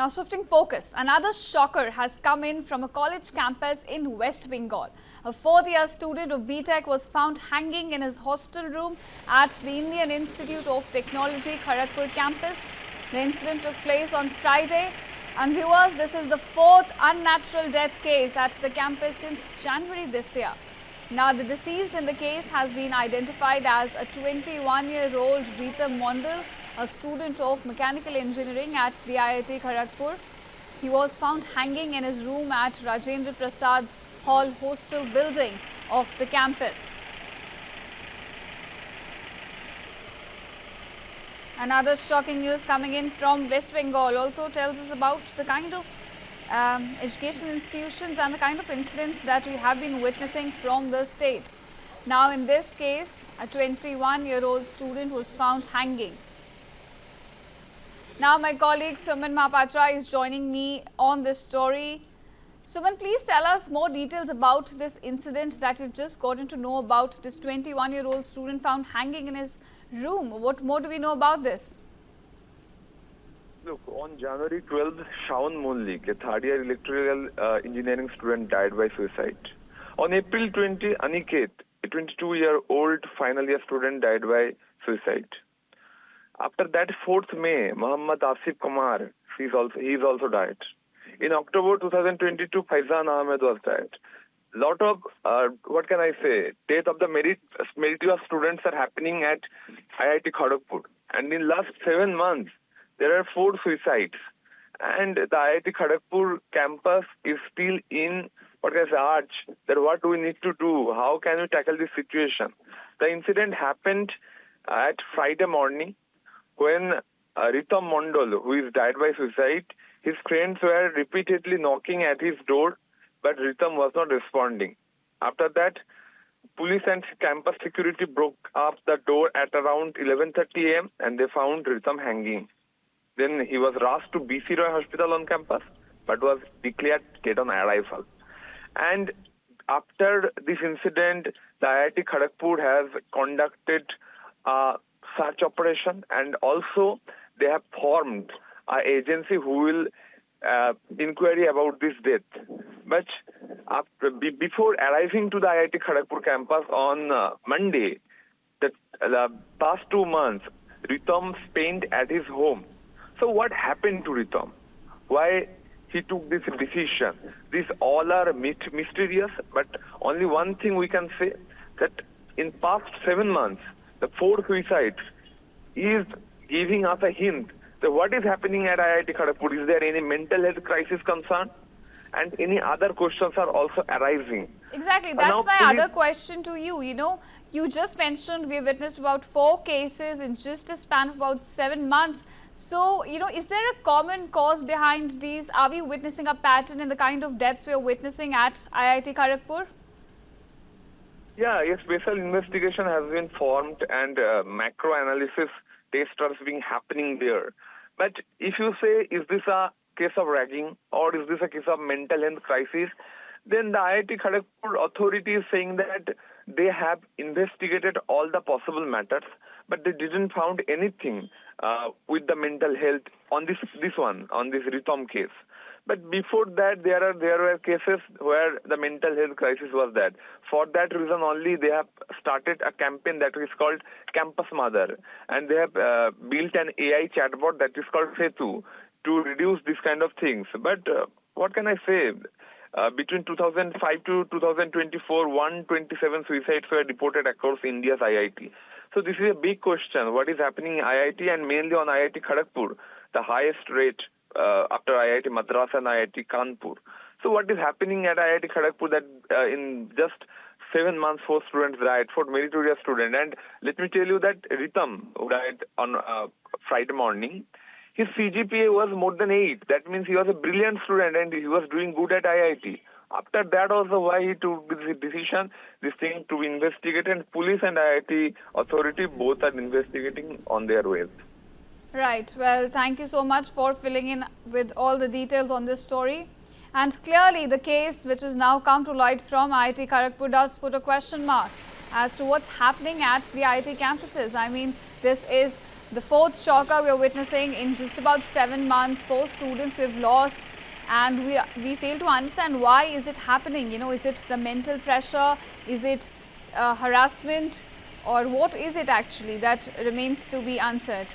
Now shifting focus, another shocker has come in from a college campus in West Bengal. A fourth-year student of BTech was found hanging in his hostel room at the Indian Institute of Technology Kharagpur campus. The incident took place on Friday. And viewers, this is the fourth unnatural death case at the campus since January this year. Now, the deceased in the case has been identified as a 21-year-old Ritam Mondal, a student of mechanical engineering at the IIT Kharagpur. He was found hanging in his room at Rajendra Prasad Hall hostel building of the campus. Another shocking news coming in from West Bengal also tells us about the kind of educational institutions and the kind of incidents that we have been witnessing from the state. Now, in this case, a 21-year-old student was found hanging. Now, my colleague Suman Mahapatra is joining me on this story. Suman, please tell us more details about this incident that we've just gotten to know about, this 21-year-old student found hanging in his room. What more do we know about this? Look, on January 12th, Shaun Monlik, a third-year electrical engineering student, died by suicide. On April 20, Aniket, a 22-year-old final-year student, died by suicide. After that, 4th May, Muhammad Asif Kumar, he is also died. In October 2022, Faizan Ahmed was died. Lot of, what can I say, death of the meritorious students are happening at IIT Kharagpur. And in last 7 months, there are 4 suicides. And the IIT Kharagpur campus is still in, what can I say, arch, that what do we need to do? How can we tackle this situation? The incident happened at Friday morning when Ritam Mondal, who is died by suicide, his friends were repeatedly knocking at his door, but Ritam was not responding. After that, police and campus security broke up the door at around 11:30 a.m. and they found Ritam hanging. Then he was rushed to BC Roy Hospital on campus, but was declared dead on arrival. And after this incident, the IIT Kharagpur has conducted a search operation, and also they have formed an agency who will inquiry about this death. But before arriving to the IIT Kharagpur campus on Monday, the past 2 months, Ritam spent at his home. So what happened to Ritam? Why he took this decision? These all are mysterious, but only one thing we can say, that in past 7 months, the 4 suicides is giving us a hint that what is happening at IIT Kharagpur. Is there any mental health crisis concern? And any other questions are also arising. Exactly. That's my other question to you. You know, you just mentioned we have witnessed about 4 cases in just a span of about 7 months. So, you know, is there a common cause behind these? Are we witnessing a pattern in the kind of deaths we are witnessing at IIT Kharagpur? Yeah, a special investigation has been formed and macro analysis tests are being happening there. But if you say, is this a case of ragging or is this a case of mental health crisis, then the IIT Kharagpur authority is saying that they have investigated all the possible matters, but they didn't found anything with the mental health on this Ritam case. But before that, there were cases where the mental health crisis was there. For that reason only, they have started a campaign that is called Campus Mother, and they have built an AI chatbot that is called Setu to reduce these kind of things. But what can I say? Between 2005 to 2024, 127 suicides were reported across India's IIT. So this is a big question. What is happening in IIT and mainly on IIT Kharagpur, the highest rate after IIT Madras and IIT Kanpur. So what is happening at IIT Kharagpur that in just 7 months, 4 students died, 4 meritorious students. And let me tell you that Ritam, who died on Friday morning, his CGPA was more than 8. That means he was a brilliant student and he was doing good at IIT. After that also why he took this decision, this thing to investigate, and police and IIT authority both are investigating on their ways. Right. Well, thank you so much for filling in with all the details on this story. And clearly the case which has now come to light from IIT Kharagpur does put a question mark as to what's happening at the IIT campuses. I mean, this is The fourth shocker we are witnessing in just about 7 months. 4 students we've lost, and we fail to understand why is it happening. Is it the mental pressure? Is it harassment? Or what is it actually? That remains to be answered.